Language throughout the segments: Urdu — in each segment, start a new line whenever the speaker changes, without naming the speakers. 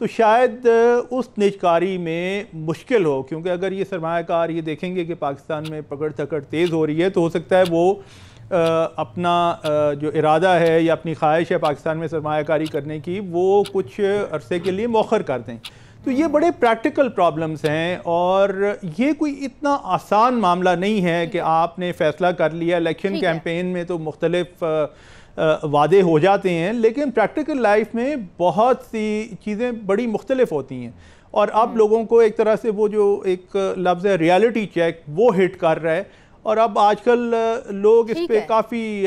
تو شاید اس نجکاری میں مشکل ہو، کیونکہ اگر یہ سرمایہ کار یہ دیکھیں گے کہ پاکستان میں پکڑ تکڑ تیز ہو رہی ہے تو ہو سکتا ہے وہ اپنا جو ارادہ ہے یا اپنی خواہش ہے پاکستان میں سرمایہ کاری کرنے کی وہ کچھ عرصے کے لیے مؤخر کر دیں. تو یہ بڑے پریکٹیکل پرابلمز ہیں اور یہ کوئی اتنا آسان معاملہ نہیں ہے کہ آپ نے فیصلہ کر لیا. الیکشن کیمپین میں تو مختلف وعدے ہو جاتے ہیں، لیکن پریکٹیکل لائف میں بہت سی چیزیں بڑی مختلف ہوتی ہیں، اور اب لوگوں کو ایک طرح سے وہ جو ایک لفظ ہے ریالٹی چیک وہ ہٹ کر رہا ہے، اور اب آج کل لوگ اس پہ کافی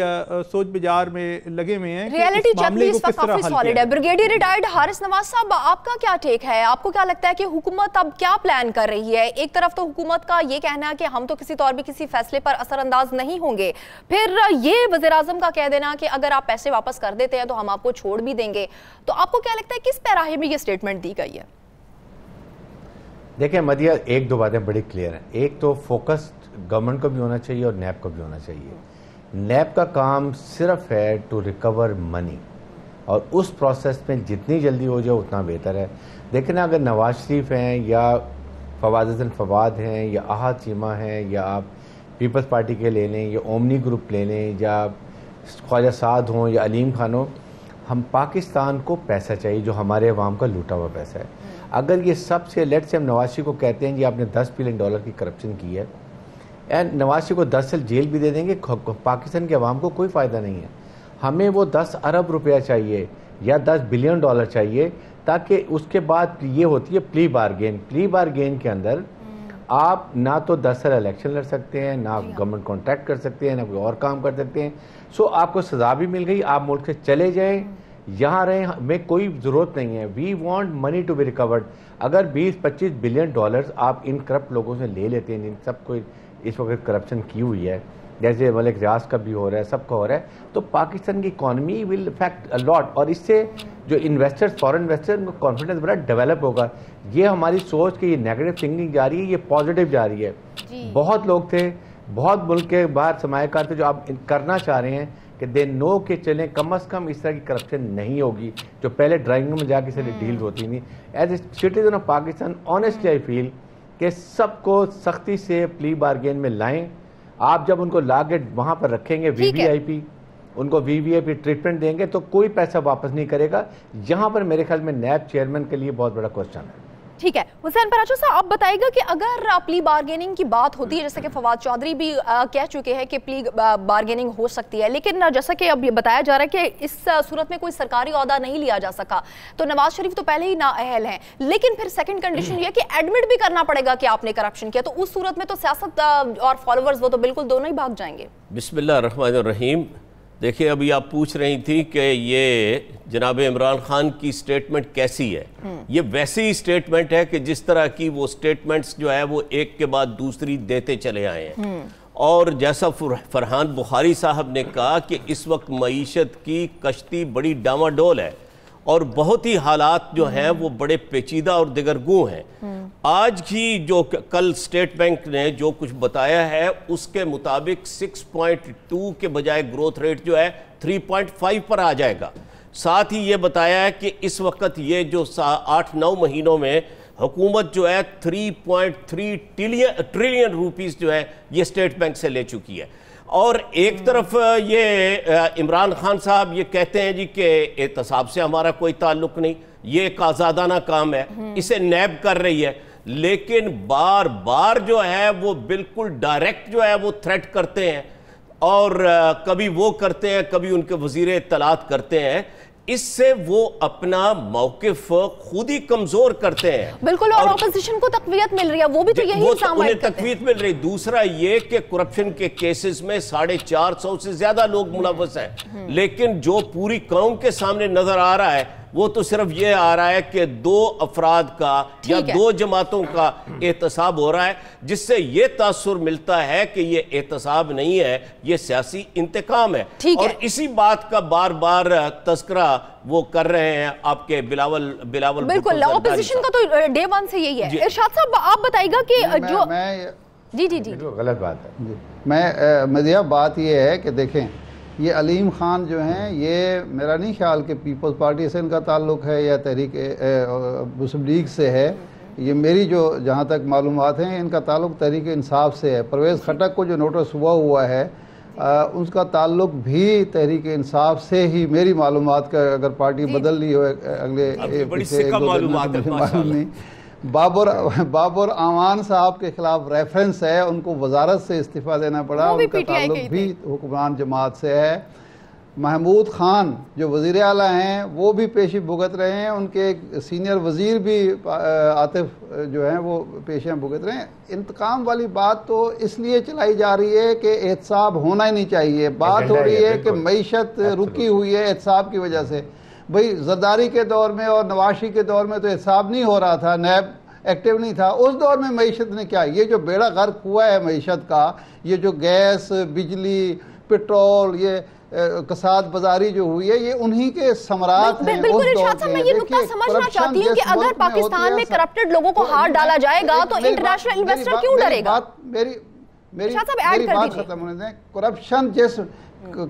سوچ بجار میں لگے ہوئے ہیں.
ریالٹی چیک بھی اس وقت کافی سالڈ ہے. بریگیڈیئر ریٹائرڈ حارث نواز صاحب، آپ کا کیا ٹیک ہے؟ آپ کو کیا لگتا ہے کہ حکومت اب کیا پلان کر رہی ہے؟ ایک طرف تو حکومت کا یہ کہنا ہے کہ ہم تو کسی طور بھی کسی فیصلے پر اثر انداز نہیں ہوں گے، پھر یہ وزیر اعظم کا کہہ دینا کہ اگر آپ پیسے واپس کر دیتے ہیں تو ہم آپ کو چھوڑ بھی دیں گے. تو آپ کو کیا لگتا ہے کس پیراہے میں یہ سٹیٹمنٹ دی گئی ہے؟
دیکھیں مدیہ، ایک دو باتیں بڑی کلیئر ہیں. ایک تو فوکس گورنمنٹ کو بھی ہونا چاہیے اور نیب کو بھی ہونا چاہیے. نیب کا کام صرف ہے ٹو ریکور منی، اور اس پروسیس میں جتنی جلدی ہو جائے اتنا بہتر ہے. دیکھیں نا، اگر نواز شریف ہیں یا فواد حسن فواد ہیں یا احد چیمہ ہیں یا آپ پیپلز پارٹی کے لے لیں یا اومنی گروپ لے لیں یا خواجہ سعد ہوں یا علیم خان ہوں، ہم پاکستان کو پیسہ چاہیے جو ہمارے عوام کا لوٹا ہوا پیسہ ہے. اگر یہ سب سے لیٹ سے ہم نواز شریف کو کہتے ہیں جی آپ نے $10 بلین کی کرپشن کی ہے، اینڈ نواز شریف کو 10 سال جیل بھی دے دیں گے، پاکستان کے عوام کو کوئی فائدہ نہیں ہے. ہمیں وہ 10 ارب روپیہ چاہیے یا $10 بلین چاہیے، تاکہ اس کے بعد یہ ہوتی ہے پلی بارگین. پلی بارگین کے اندر آپ نہ تو 10 سال الیکشن لڑ سکتے ہیں، نہ گورنمنٹ کانٹریکٹ کر سکتے ہیں، نہ کوئی اور کام کر سکتے ہیں. سو آپ کو سزا بھی مل گئی، آپ ملک سے چلے جائیں، یہاں رہیں، ہمیں کوئی ضرورت نہیں ہے. We want money to be record. اگر $20-25 بلین آپ ان کرپٹ لوگوں سے لے لیتے ہیں، ان سب کو اس وقت کرپشن کی ہوئی ہے، جیسے ملک ریاض کا بھی ہو رہا ہے، سب کا ہو رہا ہے، تو پاکستان کی اکانومی ول افیکٹ لاٹ، اور اس سے جو انویسٹرز، فورن انویسٹر، ان کو کانفیڈنس بڑا ڈیولپ ہوگا. یہ ہماری سوچ کہ یہ نیگیٹو تھنکنگ جا رہی ہے، یہ پازیٹیو جا رہی ہے. بہت لوگ تھے، بہت ملک کے باہر سرمایہ کار تھے جو اب کرنا چاہ رہے ہیں کہ دے نو کہ چلیں کم از کم اس طرح کی کرپشن نہیں ہوگی جو پہلے ڈرائنگ روم میں جا کے سے ڈیل ہوتی تھیں. As a citizen of Pakistan honestly I feel کہ سب کو سختی سے پلی بارگین میں لائیں. آپ جب ان کو لا کے وہاں پر رکھیں گے وی وی آئی پی، ان کو وی وی آئی پی ٹریٹمنٹ دیں گے تو کوئی پیسہ واپس نہیں کرے گا. یہاں پر میرے خیال میں نیب چیئرمین کے لیے بہت بڑا کوسچن ہے.
ٹھیک ہے حسین پراچو صاحب، آپ بتائیے گا کہ اگر پلی بارگیننگ کی بات ہوتی ہے، جیسا کہ فواد چودھری بھی کہہ چکے ہیں کہ پلی بارگیننگ ہو سکتی ہے، لیکن جیسا کہ اب یہ بتایا جا رہا ہے کہ اس صورت میں کوئی سرکاری عہدہ نہیں لیا جا سکا، تو نواز شریف تو پہلے ہی نااہل ہیں، لیکن پھر سیکنڈ کنڈیشن یہ ہے کہ ایڈمٹ بھی کرنا پڑے گا کہ آپ نے کرپشن کیا، تو اس صورت میں تو سیاست اور فالوورز وہ تو بالکل دونوں ہی بھاگ جائیں گے.
بسم اللہ الرحمن الرحیم. دیکھیں ابھی آپ پوچھ رہی تھی کہ یہ جناب عمران خان کی سٹیٹمنٹ کیسی ہے. یہ ویسی سٹیٹمنٹ ہے کہ جس طرح کی وہ سٹیٹمنٹس جو ہے وہ ایک کے بعد دوسری دیتے چلے آئے ہیں. اور جیسا فرحان بخاری صاحب نے کہا کہ اس وقت معیشت کی کشتی بڑی ڈاواڈول ہے اور بہت ہی حالات جو ہیں وہ بڑے پیچیدہ اور دگرگوں ہیں. آج کی جو کل سٹیٹ بینک نے جو کچھ بتایا ہے اس کے مطابق 6.2 کے بجائے گروتھ ریٹ جو ہے 3.5 پر آ جائے گا. ساتھ ہی یہ بتایا ہے کہ اس وقت یہ جو 8-9 مہینوں میں حکومت جو ہے 3.3 ٹریلین روپیز جو ہے یہ سٹیٹ بینک سے لے چکی ہے. اور ایک طرف یہ عمران خان صاحب یہ کہتے ہیں جی کہ احتساب سے ہمارا کوئی تعلق نہیں، یہ ایک آزادانہ کام ہے، اسے نیب کر رہی ہے، لیکن بار بار جو ہے وہ بالکل ڈائریکٹ جو ہے وہ تھریٹ کرتے ہیں، اور کبھی وہ کرتے ہیں، کبھی ان کے وزیر اطلاعات کرتے ہیں. اس سے وہ اپنا موقف خود ہی کمزور کرتے ہیں.
بالکل، اور اپوزیشن کو تقویت مل رہی ہے، وہ بھی تو یہی الزام
انہیں تقویت مل رہی. دوسرا یہ کہ کرپشن کے کیسز میں 450 سے زیادہ لوگ ملوث ہیں، لیکن جو پوری قوم کے سامنے نظر آ رہا ہے وہ تو صرف یہ آ رہا ہے کہ 2 افراد کا یا 2 جماعتوں کا احتساب ہو رہا ہے، جس سے یہ تاثر ملتا ہے کہ یہ احتساب نہیں ہے، یہ سیاسی انتقام ہے. اور اسی بات کا بار بار تذکرہ وہ کر رہے ہیں آپ کے بلاول
بالکل. اپوزیشن کا تو ڈے 1 سے یہی ہے. ارشاد صاحب آپ بتائیے گا کہ جو
جی
غلط بات ہے.
میں مدیہ بات یہ ہے کہ دیکھیں یہ علیم خان جو ہیں یہ میرا نہیں خیال کہ پیپلز پارٹی سے ان کا تعلق ہے یا تحریک مسلم لیگ سے ہے. یہ میری جو جہاں تک معلومات ہیں ان کا تعلق تحریک انصاف سے ہے. پرویز خٹک کو جو نوٹس ہوا ہے اس کا تعلق بھی تحریک انصاف سے ہی میری معلومات کا, اگر پارٹی بدل لی ہو اگلے معلوم نہیں. بابر امان صاحب کے خلاف ریفرنس ہے, ان کو وزارت سے استعفیٰ دینا پڑا, ان کا تعلق بھی حکمران جماعت سے ہے. محمود خان جو وزیر اعلیٰ ہیں وہ بھی پیشی بھگت رہے ہیں, ان کے ایک سینئر وزیر بھی عاطف جو ہیں وہ پیشیاں بھگت رہے ہیں. انتقام والی بات تو اس لیے چلائی جا رہی ہے کہ احتساب ہونا ہی نہیں چاہیے. بات ہو رہی ہے کہ معیشت رکی ہوئی ہے احتساب کی وجہ سے. بھئی زرداری کے دور میں اور نواشی کے دور میں تو احتساب نہیں ہو رہا تھا, نیب ایکٹیو نہیں تھا. اس دور میں معیشت نے کیا, یہ جو بیڑا غرق ہوا ہے معیشت کا, یہ جو گیس, بجلی, پٹرول, یہ کساد بازاری جو ہوئی ہے, یہ انہی کے ثمرات ہیں.
بالکل ارشاد صاحب, میں یہ نقطہ سمجھنا چاہتی ہوں کہ اگر پاکستان میں کرپٹڈ لوگوں کو ہاتھ ڈالا جائے گا تو انٹرنیشنل انویسٹر کیوں ڈرے گا؟
میری بات ختم ہونے دیں.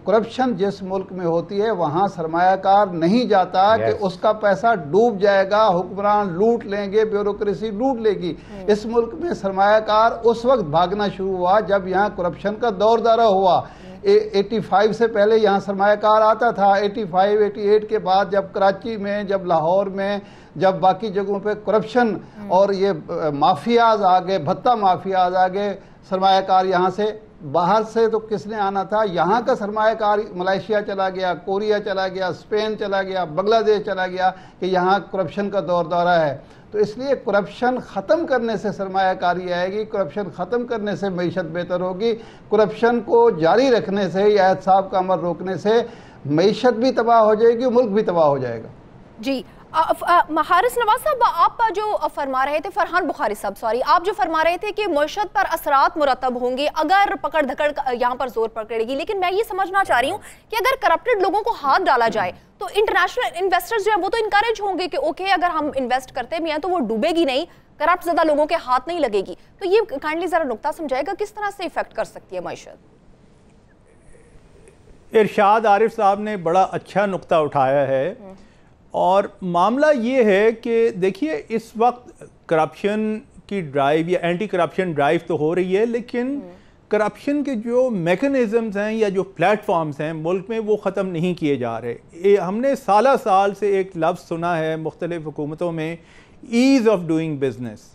کرپشن جس ملک میں ہوتی ہے وہاں سرمایہ کار نہیں جاتا کہ اس کا پیسہ ڈوب جائے گا, حکمران لوٹ لیں گے, بیوروکریسی لوٹ لے گی. اس ملک میں سرمایہ کار اس وقت بھاگنا شروع ہوا جب یہاں کرپشن کا دور دورہ ہوا. 85 سے پہلے یہاں سرمایہ کار آتا تھا. 85 88 کے بعد جب کراچی میں, جب لاہور میں, جب باقی جگہوں پہ کرپشن اور یہ مافیاز آگے, بھتہ مافیاز آگے, سرمایہ کار یہاں سے باہر سے تو کس نے آنا تھا, یہاں کا سرمایہ کار ملائیشیا چلا گیا, کوریا چلا گیا, اسپین چلا گیا, بنگلہ دیش چلا گیا کہ یہاں کرپشن کا دور دورہ ہے. تو اس لیے کرپشن ختم کرنے سے سرمایہ کاری آئے گی, کرپشن ختم کرنے سے معیشت بہتر ہوگی, کرپشن کو جاری رکھنے سے یا احتساب کا عمل روکنے سے معیشت بھی تباہ ہو جائے گی, ملک بھی تباہ ہو جائے گا.
جی حارث نواز صاحب, آپ جو فرما رہے تھے, فرحان بخاری صاحب آپ جو فرما رہے تھے کہ معیشت پر اثرات مرتب ہوں گے اگر پکڑ دھکڑ یہاں پر زور پکڑے گی, لیکن میں یہ سمجھنا چاہ رہی ہوں کہ اگر کرپٹڈ لوگوں کو ہاتھ ڈالا جائے تو انٹرنیشنل انویسٹرز جو ہیں وہ تو انکریج ہوں گے کہ اوکے اگر ہم انویسٹ کرتے بھی ہیں تو وہ ڈوبے گی نہیں, کرپٹ زدہ لوگوں کے ہاتھ نہیں لگے گی. تو یہ کائنڈلی ذرا نقطہ سمجھائے گا کس طرح سے افیکٹ کر سکتی ہے معیشت؟
ارشاد عارف صاحب نے بڑا اچھا نقطہ اٹھایا ہے, اور معاملہ یہ ہے کہ دیکھیے اس وقت کرپشن کی ڈرائیو یا اینٹی کرپشن ڈرائیو تو ہو رہی ہے, لیکن کرپشن کے جو میکنزمز ہیں یا جو پلیٹ فارمز ہیں ملک میں وہ ختم نہیں کیے جا رہے. ہم نے سالہ سال سے ایک لفظ سنا ہے مختلف حکومتوں میں, ایز آف ڈوئنگ بزنس.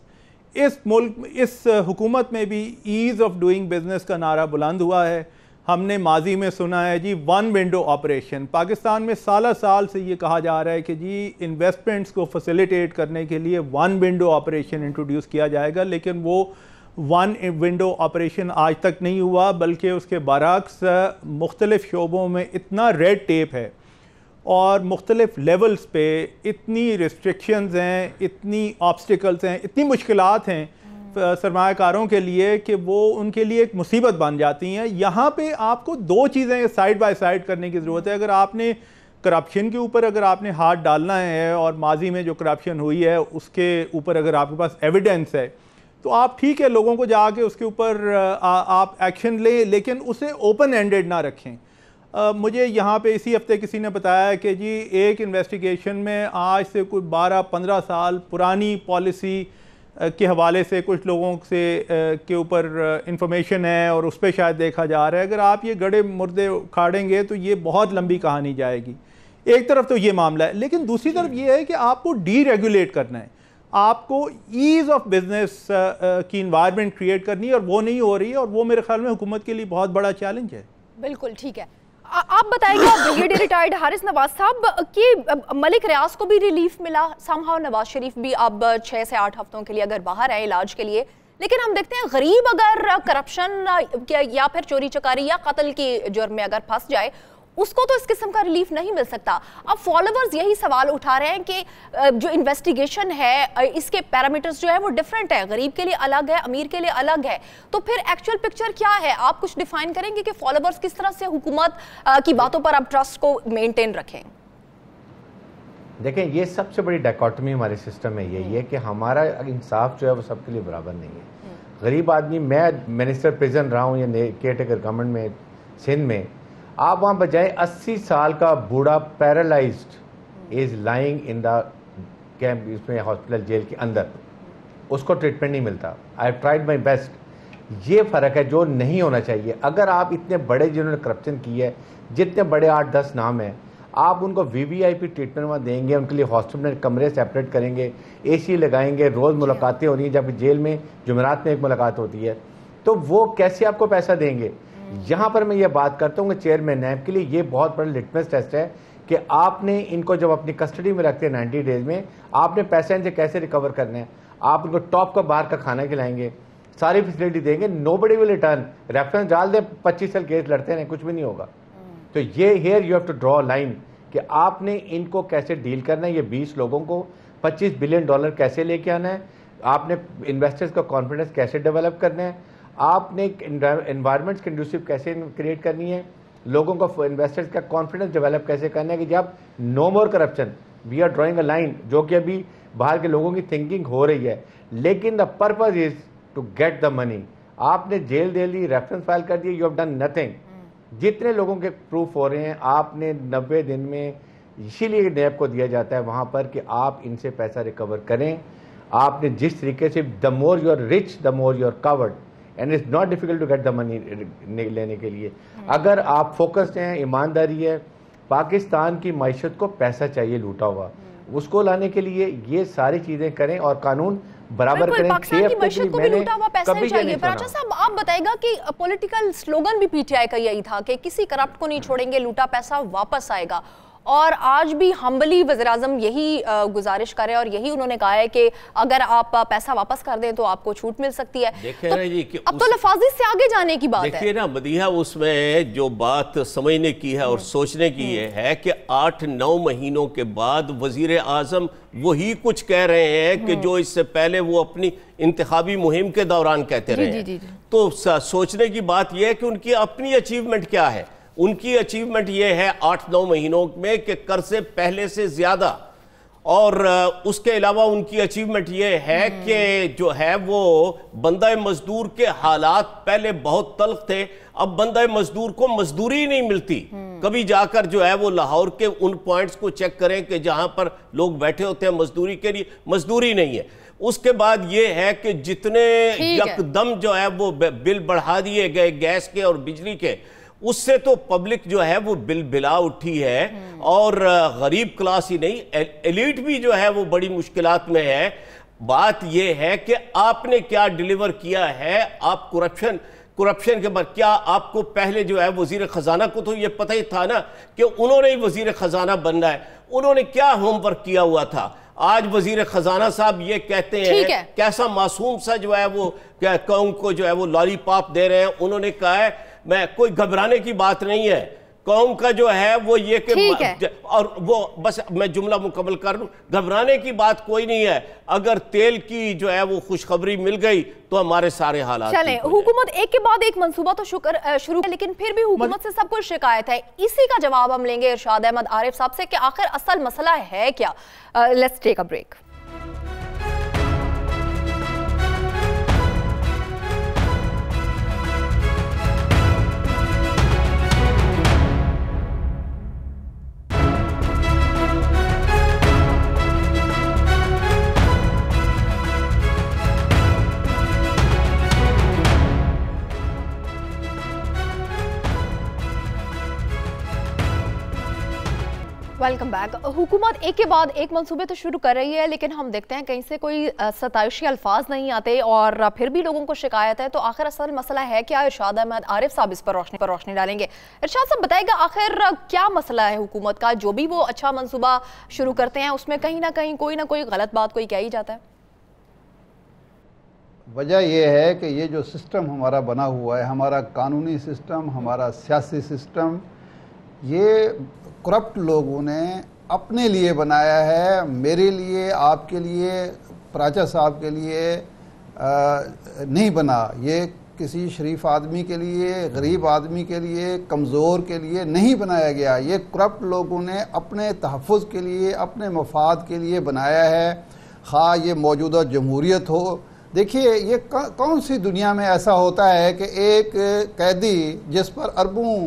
اس ملک اس حکومت میں بھی ایز آف ڈوئنگ بزنس کا نعرہ بلند ہوا ہے. ہم نے ماضی میں سنا ہے جی ون ونڈو آپریشن. پاکستان میں سالہ سال سے یہ کہا جا رہا ہے کہ جی انویسٹمنٹس کو فیسیلیٹیٹ کرنے کے لیے ون ونڈو آپریشن انٹروڈیوس کیا جائے گا, لیکن وہ ون ونڈو آپریشن آج تک نہیں ہوا, بلکہ اس کے برعکس مختلف شعبوں میں اتنا ریڈ ٹیپ ہے اور مختلف لیولز پہ اتنی ریسٹرکشنز ہیں, اتنی آبسٹیکلز ہیں, اتنی مشکلات ہیں سرمایہ کاروں کے لیے کہ وہ ان کے لیے ایک مصیبت بن جاتی ہیں. یہاں پہ آپ کو دو چیزیں سائیڈ بائی سائیڈ کرنے کی ضرورت ہے. اگر آپ نے کرپشن کے اوپر اگر آپ نے ہاتھ ڈالنا ہے اور ماضی میں جو کرپشن ہوئی ہے اس کے اوپر اگر آپ کے پاس ایویڈنس ہے تو آپ ٹھیک ہے لوگوں کو جا کے اس کے اوپر آپ ایکشن لیں, لیکن اسے اوپن اینڈڈ نہ رکھیں. مجھے یہاں پہ اسی ہفتے کسی نے بتایا کہ جی ایک انویسٹیگیشن میں آج سے کوئی 12-15 سال پرانی پالیسی کے حوالے سے کچھ لوگوں سے کے اوپر انفارمیشن ہے اور اس پہ شاید دیکھا جا رہا ہے. اگر آپ یہ گڑے مردے کھاڑیں گے تو یہ بہت لمبی کہانی جائے گی. ایک طرف تو یہ معاملہ ہے, لیکن دوسری طرف یہ ہے کہ آپ کو ڈی ریگولیٹ کرنا ہے, آپ کو ایز آف بزنس کی انوائرمنٹ کریٹ کرنی ہے, اور وہ نہیں ہو رہی ہے, اور وہ میرے خیال میں حکومت کے لیے بہت بڑا چیلنج ہے.
بالکل ٹھیک ہے. آپ بتائیں گے بریگیڈیئر ریٹائرڈ حارث نواز صاحب کہ ملک ریاض کو بھی ریلیف ملا, سامہاؤ نواز شریف بھی اب 6 سے 8 ہفتوں کے لیے اگر باہر آئے علاج کے لیے, لیکن ہم دیکھتے ہیں غریب اگر کرپشن یا پھر چوری چکاری یا قتل کی جرم میں اگر پھنس جائے اس کو تو اس قسم کا ریلیف نہیں مل سکتا. اب فالوورز یہی سوال اٹھا رہے ہیں کہ جو انویسٹیگیشن ہے اس کے پیرامیٹرز جو ہے وہ ڈیفرنٹ ہے, غریب کے لیے الگ ہے, امیر کے لیے الگ ہے, تو پھر ایکچوئل پکچر کیا ہے؟ آپ کچھ ڈیفائن کریں گے کہ فالوورز کس طرح سے حکومت کی باتوں پر اب ٹرسٹ کو مینٹین رکھیں؟
دیکھیں یہ سب سے بڑی ڈائکاٹمی ہمارے سسٹم میں یہی ہے کہ ہمارا انصاف جو ہے وہ سب کے لیے برابر نہیں ہے. غریب آدمی, میں منسٹر پریزن رہا ہوں یا کیئر ٹیکر گورنمنٹ میں سندھ میں, آپ وہاں بجائے 80 سال کا بوڑھا paralysed is lying in the camp, اس میں ہاسپٹل جیل کے اندر، اس کو ٹریٹمنٹ نہیں ملتا. I have tried my best. یہ فرق ہے جو نہیں ہونا چاہیے. اگر آپ اتنے بڑے جنہوں نے کرپشن کی ہے، جتنے بڑے 8-10 نام ہیں، آپ ان کو VVIP ٹریٹمنٹ وہاں دیں گے، ان کے لیے ہاسپٹل میں کمرے سیپریٹ کریں گے، AC لگائیں گے، روز ملاقاتیں ہو رہی ہیں، جبکہ جیل میں جمعرات میں ایک ملاقات ہوتی ہے، تو وہ کیسے آپ کو پیسہ دیں گے؟ یہاں پر میں یہ بات کرتا ہوں کہ چیئرمین نیب کے لیے یہ بہت بڑا لٹمس ٹیسٹ ہے کہ آپ نے ان کو جب اپنی کسٹڈی میں رکھتے ہیں 90 ڈیز میں، آپ نے پیسہ ان سے کیسے ریکور کرنا ہے. آپ ان کو ٹاپ کا باہر کا کھانا کھلائیں گے، ساری فیسلٹی دیں گے، nobody will return. ریفرنس ڈال دیں، 25 سال کیس لڑتے ہیں، کچھ بھی نہیں ہوگا. تو یہ here you have to draw line کہ آپ نے ان کو کیسے ڈیل کرنا ہے. یہ 20 لوگوں کو $25 بلین کیسے لے کے آنا ہے، آپ نے انویسٹرز کا کانفیڈنس کیسے ڈیولپ کرنا ہے، آپ نے انوائرمنٹ کنڈیوسو کیسے کریٹ کرنی ہے، لوگوں کو انویسٹرز کا کانفیڈنس ڈیولپ کیسے کرنا ہے کہ جب no more corruption, we are drawing a line, جو کہ ابھی باہر کے لوگوں کی تھنکنگ ہو رہی ہے، لیکن the purpose is to get the money. آپ نے جیل دے لی، ریفرنس فائل کر دیا، یو ہیو ڈن نتھنگ. جتنے لوگوں کے پروف ہو رہے ہیں آپ نے 90 دن میں، اسی لیے نیب کو دیا جاتا ہے وہاں پر کہ آپ ان سے پیسہ ریکور کریں. آپ نے جس طریقے سے the more you are rich the more you are covered and it's not difficult to get the money لینے کے لیے. اگر آپ فوکسڈ ہیں، ایمانداری ہے، پاکستان کی معیشت کو پیسہ چاہیے لوٹا ہوا، اس کو لانے کے لیے یہ ساری چیزیں کریں اور قانون برابر کریں.
پاکستان کی معیشت کو بھی لوٹا ہوا پیسہ ہی چاہیے. پراچا صاحب آپ بتائے گا کہ پولیٹیکل سلوگن بھی PTI کا یہی تھا کہ کسی کرپٹ کو نہیں چھوڑیں گے، لوٹا پیسہ واپس آئے گا، اور آج بھی ہمبلی وزیراعظم یہی گزارش کرے اور یہی انہوں نے کہا ہے کہ اگر آپ پیسہ واپس کر دیں تو آپ کو چھوٹ مل سکتی ہے. اب تو لفاظی سے آگے جانے کی بات ہے.
دیکھیے نا مدیحہ، اس میں جو بات سمجھنے کی ہے اور سوچنے کی ہے کہ 8-9 مہینوں کے بعد وزیر اعظم وہی کچھ کہہ رہے ہیں کہ جو اس سے پہلے وہ اپنی انتخابی مہم کے دوران کہتے رہے ہیں. تو سوچنے کی بات یہ ہے کہ ان کی اپنی اچیومنٹ کیا ہے. ان کی اچیومنٹ یہ ہے 8-9 مہینوں میں کہ قرض سے پہلے سے زیادہ، اور اس کے علاوہ ان کی اچیومنٹ یہ ہے کہ جو ہے وہ بندہ مزدور کے حالات پہلے بہت تلخ تھے، اب بندہ مزدور کو مزدوری نہیں ملتی. کبھی جا کر جو ہے وہ لاہور کے ان پوائنٹس کو چیک کریں کہ جہاں پر لوگ بیٹھے ہوتے ہیں مزدوری کے لیے، مزدوری نہیں ہے. اس کے بعد یہ ہے کہ جتنے یکدم جو ہے وہ بل بڑھا دیے گئے گیس کے اور بجلی کے، اس سے تو پبلک جو ہے وہ بل بلا اٹھی ہے، اور غریب کلاس ہی نہیں، ایلیٹ بھی جو ہے وہ بڑی مشکلات میں ہے. بات یہ ہے کہ آپ نے کیا ڈیلیور کیا ہے. آپ کرپشن کے بعد کیا آپ کو پہلے جو ہے وزیر خزانہ کو تو یہ پتہ ہی تھا نا کہ انہوں نے ہی وزیر خزانہ بننا ہے. انہوں نے کیا ہوم ورک کیا ہوا تھا. آج وزیر خزانہ صاحب یہ کہتے ہیں، کیسا معصوم سا جو ہے وہ قوم کو جو ہے وہ لالی پاپ دے رہے ہیں. انہوں نے کہا ہے میں کوئی گھبرانے کی بات نہیں ہے، قوم کا جو ہے وہ یہ کہ، اور وہ بس میں جملہ مکمل کر لوں، گھبرانے کی بات کوئی نہیں ہے. اگر تیل کی جو ہے وہ خوشخبری مل گئی تو ہمارے سارے حالات
چلیں. حکومت ایک کے بعد ایک منصوبہ تو شروع ہے، لیکن پھر بھی حکومت سے سب کچھ شکایت ہے. اسی کا جواب ہم لیں گے ارشاد احمد عارف صاحب سے کہ آخر اصل مسئلہ ہے کیا. Let's take a break. Welcome back. حکومت ایک کے بعد ایک منصوبے تو شروع کر رہی ہے، لیکن ہم دیکھتے ہیں کہیں سے کوئی ستائشی الفاظ نہیں آتے اور پھر بھی لوگوں کو شکایت ہے. تو آخر اصل مسئلہ ہے کیا؟ ارشاد احمد عارف صاحب اس پر روشنی ڈالیں گے. ارشاد صاحب بتائے گا آخر کیا مسئلہ ہے حکومت کا؟ جو بھی وہ اچھا منصوبہ شروع کرتے ہیں اس میں کہیں نہ کہیں کوئی نہ کوئی غلط بات کوئی کہہ ہی جاتا ہے.
وجہ یہ ہے کہ یہ جو سسٹم ہمارا بنا ہوا ہے، ہمارا قانونی سسٹم، ہمارا سیاسی سسٹم، یہ کرپٹ لوگوں نے اپنے لیے بنایا ہے. میرے لیے، آپ کے لیے، پراچا صاحب کے لیے نہیں بنا. یہ کسی شریف آدمی کے لیے، غریب آدمی کے لیے، کمزور کے لیے نہیں بنایا گیا. یہ کرپٹ لوگوں نے اپنے تحفظ کے لیے، اپنے مفاد کے لیے بنایا ہے. خواہ یہ موجودہ جمہوریت ہو. دیکھیے یہ کون سی دنیا میں ایسا ہوتا ہے کہ ایک قیدی جس پر اربوں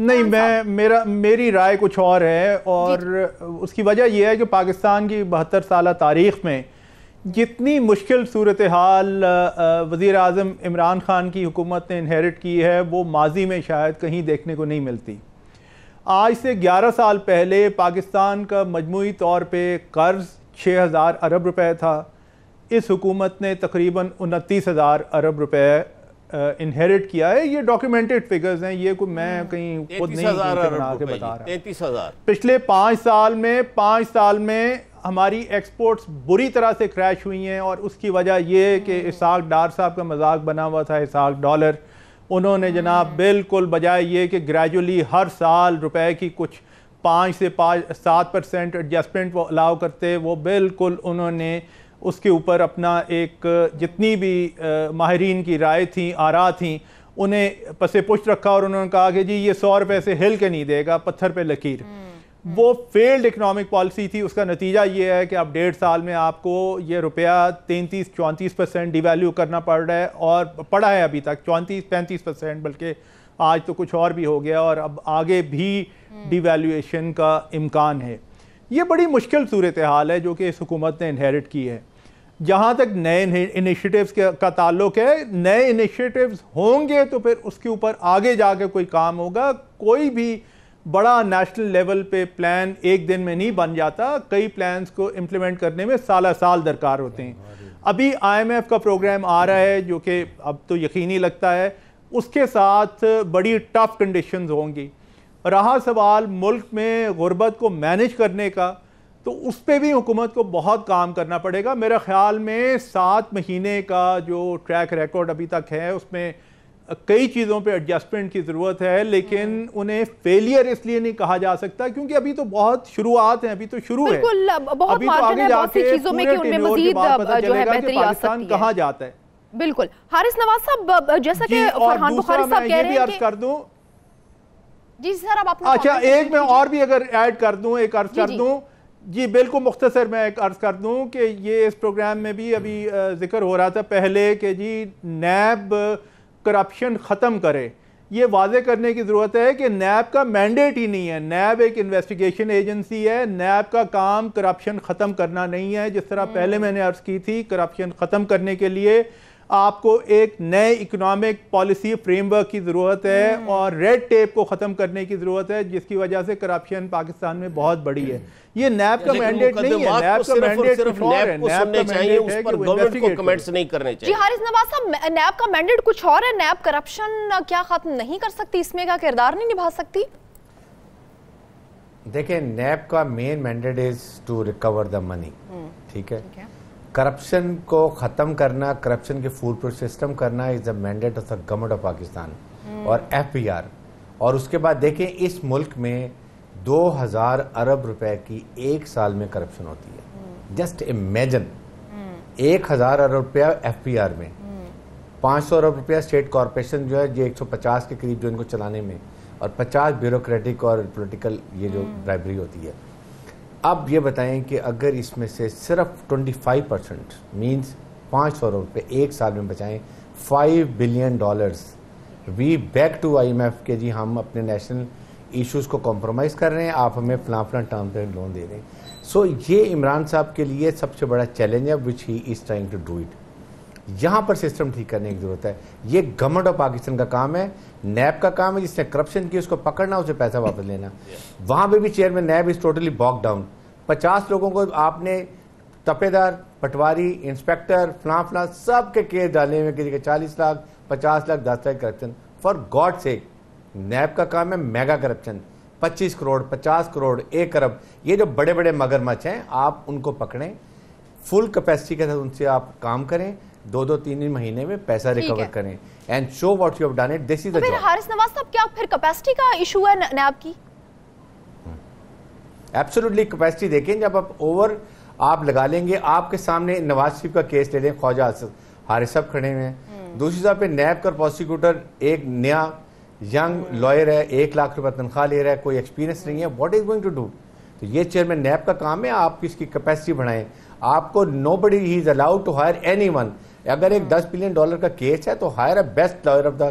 نہیں، میری رائے کچھ اور ہے، اور اس کی وجہ یہ ہے کہ پاکستان کی 72 سالہ تاریخ میں جتنی مشکل صورتحال وزیر اعظم عمران خان کی حکومت نے انہیرٹ کی ہے وہ ماضی میں شاید کہیں دیکھنے کو نہیں ملتی. آج سے 11 سال پہلے پاکستان کا مجموعی طور پہ قرض 6,000 ارب روپے تھا. اس حکومت نے تقریباً 29,000 ارب روپے انہیرٹ کیا ہے. یہ ڈاکیومنٹڈ فگرز ہیں، یہ کوئی میں کہیں خود نہیں بنا کے بتا رہا.
33,000
پچھلے 5 سال میں ہماری ایکسپورٹس بری طرح سے کریش ہوئی ہیں، اور اس کی وجہ یہ کہ اسحاق ڈار صاحب کا مذاق بنا ہوا تھا، اسحاق ڈالر. انہوں نے جناب بالکل بجائے یہ کہ گریجولی ہر سال روپے کی کچھ 5 سے 7% ایڈجسٹمنٹ وہ الاؤ کرتے، وہ بالکل انہوں نے اس کے اوپر اپنا ایک جتنی بھی ماہرین کی رائے تھیں، آراء تھیں، انہیں پسے پشت رکھا، اور انہوں نے کہا کہ جی یہ 100 روپے سے ہل کے نہیں دے گا، پتھر پہ لکیر. وہ فیلڈ اکنامک پالیسی تھی. اس کا نتیجہ یہ ہے کہ اب 1.5 سال میں آپ کو یہ روپیہ 33-34% ڈی ویلیو کرنا پڑ رہا ہے، اور پڑا ہے ابھی تک 34-35%، بلکہ آج تو کچھ اور بھی ہو گیا، اور اب آگے بھی ڈی ویلیویشن کا امکان ہے. یہ بڑی مشکل صورتحال ہے جو کہ اس حکومت نے انہیرٹ کی ہے. جہاں تک نئے انیشیٹیوز کا تعلق ہے، نئے انیشیٹیوز ہوں گے تو پھر اس کے اوپر آگے جا کے کوئی کام ہوگا. کوئی بھی بڑا نیشنل لیول پہ پلان ایک دن میں نہیں بن جاتا. کئی پلانز کو امپلیمنٹ کرنے میں سال درکار ہوتے ہیں. ابھی IMF کا پروگرام آ رہا ہے جو کہ اب تو یقینی لگتا ہے، اس کے ساتھ بڑی ٹف کنڈیشنز ہوں گی. رہا سوال ملک میں غربت کو مینیج کرنے کا، تو اس پہ بھی حکومت کو بہت کام کرنا پڑے گا. میرا خیال میں 7 مہینے کا جو ٹریک ریکارڈ ابھی تک ہے اس میں کئی چیزوں پہ ایڈجسٹمنٹ کی ضرورت ہے، لیکن انہیں فیلئر اس لیے نہیں کہا جا سکتا کیونکہ ابھی تو بہت شروعات ہیں، ابھی تو شروع ہے.
بہت مارجن ہے بہت سی چیزوں میں کہ ان میں مزید جو ہے بہتری آ سکتی ہے.
کہاں جاتا ہے.
بالکل. حارث نواز صاحب، جیسا کہ فرحان بخاری صاحب کہہ رہے ہیں کہ
کر دوں
جی سر اب آپ نے
اچھا ایک میں اور بھی اگر ایڈ کر دوں، ایک عرض کر دوں جی بالکل مختصر میں ایک عرض کر دوں کہ یہ اس پروگرام میں بھی ابھی ذکر ہو رہا تھا پہلے کہ جی نیب کرپشن ختم کرے. یہ واضح کرنے کی ضرورت ہے کہ نیب کا مینڈیٹ ہی نہیں ہے. نیب ایک انویسٹیگیشن ایجنسی ہے. نیب کا کام کرپشن ختم کرنا نہیں ہے. جس طرح پہلے میں نے عرض کی تھی، کرپشن ختم کرنے کے لیے آپ کو ایک نئے اکنامک پالیسی فریم ورک کی ضرورت ہے، اور ریڈ ٹیپ کو ختم کرنے کی ضرورت ہے جس کی وجہ سے کرپشن پاکستان میں بہت بڑی ہے. یہ نیب کا مینڈیٹ نہیں ہے. نیب کا مینڈیٹ کچھ اور ہے. نیب کا مینڈیٹ ہے کہ وہ
کمنٹس نہیں کرنے چاہیے.
جی حارث نواز صاحب، نیب کا مینڈیٹ کچھ اور ہے. نیب کرپشن کیا ختم نہیں کر سکتی؟ اس میں کا کردار نہیں نبھا سکتی؟
دیکھیں نیب کا main mandate is to recover the money. ٹھیک ہے، کرپشن کو ختم کرنا، کرپشن کے فول پروف سسٹم کرنا is the mandate of the government of Pakistan اور FPR. اور اس کے بعد دیکھیں اس ملک میں 2,000 ارب روپے کی ایک سال میں کرپشن ہوتی ہے. جسٹ امیجن 1,000 ارب روپیہ FPR میں، 500 ارب روپیہ اسٹیٹ کارپوریشن جو ہے یہ 150 کے قریب جو ان کو چلانے میں، اور 50 بیوروکریٹک اور پولیٹیکل یہ جو برائبری ہوتی ہے. اب یہ بتائیں کہ اگر اس میں سے صرف 25% مینز 500 روپے ایک سال میں بچائیں، $5 billion, we back to IMF کہ جی ہم اپنے نیشنل ایشوز کو کمپرومائز کر رہے ہیں، آپ ہمیں فلاں ٹرم پہ لون دے رہے ہیں. سو یہ عمران صاحب کے لیے سب سے بڑا چیلنج ہے which he is trying to do it. یہاں پر سسٹم ٹھیک کرنے کی ضرورت ہے. یہ گورنمنٹ آف پاکستان کا کام ہے. نیب کا کام ہے جس نے کرپشن کی اس کو پکڑنا، اسے پیسہ واپس لینا. وہاں پہ بھی چیئرمین نیب از ٹوٹلی باک ڈاؤن. 50 لوگوں کو آپ نے تپے دار، پٹواری، انسپیکٹر، فلاں سب کے کیس ڈالے ہوئے کہ 40 lakh 50 lakh 10 lakh corruption. For God sake NAB کا کام ہے میگا کرپشن، 25 کروڑ 50 کروڑ 1 ارب. یہ جو بڑے بڑے مگرمچھ ہیں آپ ان کو پکڑیں، فل کیپیسٹی کے ساتھ ان سے آپ کام کریں، 2-3 مہینے میں پیسہ ریکور کریں and show what you have done it. This is the job.
Haris Nawaz صاحب کیا پھر کیپیسٹی کا ایشو ہے نیب کی؟
ایبسولوٹلی کیپیسٹی دیکھیں. جب آپ لگا لیں گے، آپ کے سامنے نواز شریف کا کیس لے لیں، خواجہ حارث صاحب کھڑے ہوئے ہیں. دوسری طرف پہ نیب کا پروسیکیوٹر ایک نیا ینگ لائر ہے، 1 لاکھ روپے تنخواہ لے رہا ہے، کوئی ایکسپیرینس نہیں ہے. What is going to do? تو یہ چیئرمین نیب کا کام ہے، آپ اس کی کیپیسٹی بڑھائیں. آپ کو نو بڈی ہی is allowed to hire anyone. اگر ایک $10 بلین کا کیس ہے تو hire a best lawyer of the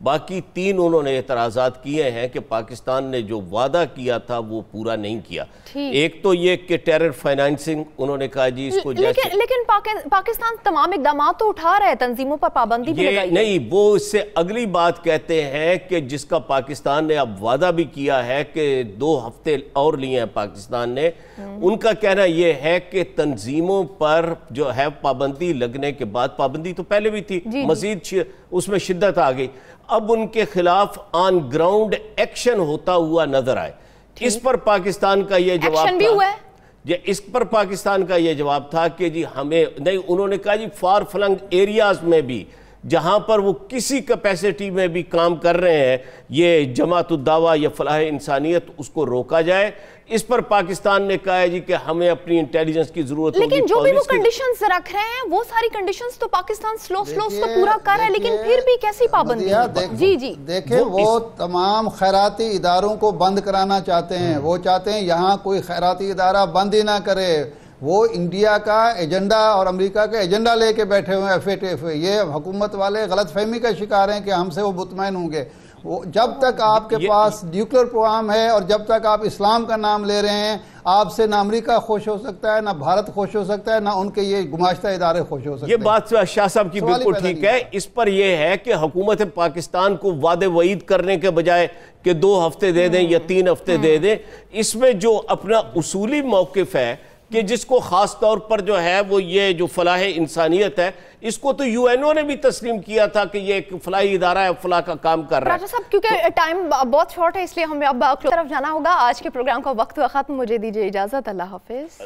باقی 3 انہوں نے اعتراضات کیے ہیں کہ پاکستان نے جو وعدہ کیا تھا وہ پورا نہیں کیا. ایک تو یہ کہ ٹیرر فائنانسنگ انہوں نے کہا جی اس کو
لیکن پاکستان تمام اقدامات تو اٹھا رہا ہے, تنظیموں پر پابندی بھی لگائی ہے.
نہیں, وہ اس سے اگلی بات کہتے ہیں کہ جس کا پاکستان نے اب وعدہ بھی کیا ہے کہ 2 ہفتے اور لیے ہیں پاکستان نے, ان کا کہنا یہ ہے کہ تنظیموں پر جو ہے پابندی لگنے کے بعد, پابندی تو پہلے بھی تھی, مزید اس میں شدت آ گئی, اب ان کے خلاف آن گراؤنڈ ایکشن ہوتا ہوا نظر آئے. اس پر پاکستان کا یہ جواب تھا, اس پر پاکستان کا یہ جواب تھا کہ جی ہمیں نہیں, انہوں نے کہا جی فار فلنگ ایریاز میں بھی جہاں پر وہ کسی کیپیسٹی میں بھی کام کر رہے ہیں, یہ جماعت الدعوہ یا فلاح انسانیت, اس کو روکا جائے. اس پر پاکستان نے کہا ہے جی کہ ہمیں اپنی انٹیلیجنس کی ضرورت ہوگی.
لیکن جو بھی وہ کنڈیشنز رکھ رہے ہیں وہ ساری کنڈیشنز تو پاکستان سلو اس کو پورا کر رہا ہے, لیکن پھر بھی کیسی پابندی ہے؟ جی
دیکھیں, وہ تمام خیراتی اداروں کو بند کرانا چاہتے ہیں. وہ چاہتے ہیں یہاں کوئی خیراتی ادارہ بند ہی نہ کرے. وہ انڈیا کا ایجنڈا اور امریکہ کا ایجنڈا لے کے بیٹھے ہوئے ہیں FATF. یہ حکومت والے غلط فہمی کا شکار ہیں کہ ہم سے وہ مطمئن ہوں گے. جب تک آپ کے پاس نیوکلیر پروگرام ہے اور جب تک آپ اسلام کا نام لے رہے ہیں, آپ سے نہ امریکہ خوش ہو سکتا ہے, نہ بھارت خوش ہو سکتا ہے, نہ ان کے یہ گماشتہ ادارے خوش ہو سکتے ہیں.
یہ بات شاہ صاحب کی بالکل ٹھیک ہے. اس پر یہ ہے کہ حکومت پاکستان کو وعدے وعید کرنے کے بجائے کہ 2 ہفتے دے دیں یا 3 ہفتے دے دیں, اس میں جو اپنا اصولی موقف ہے کہ جس کو خاص طور پر جو ہے وہ یہ جو فلاح انسانیت ہے, اس کو تو UN نے بھی تسلیم کیا تھا کہ یہ ایک فلاحی ادارہ ہے, فلاح کا کام کر رہا ہے.
ڈاکٹر صاحب کیونکہ ٹائم بہت شارٹ ہے, اس لیے ہمیں اب طرف جانا ہوگا. آج کے پروگرام کا وقت ختم, مجھے دیجیے اجازت. اللہ حافظ.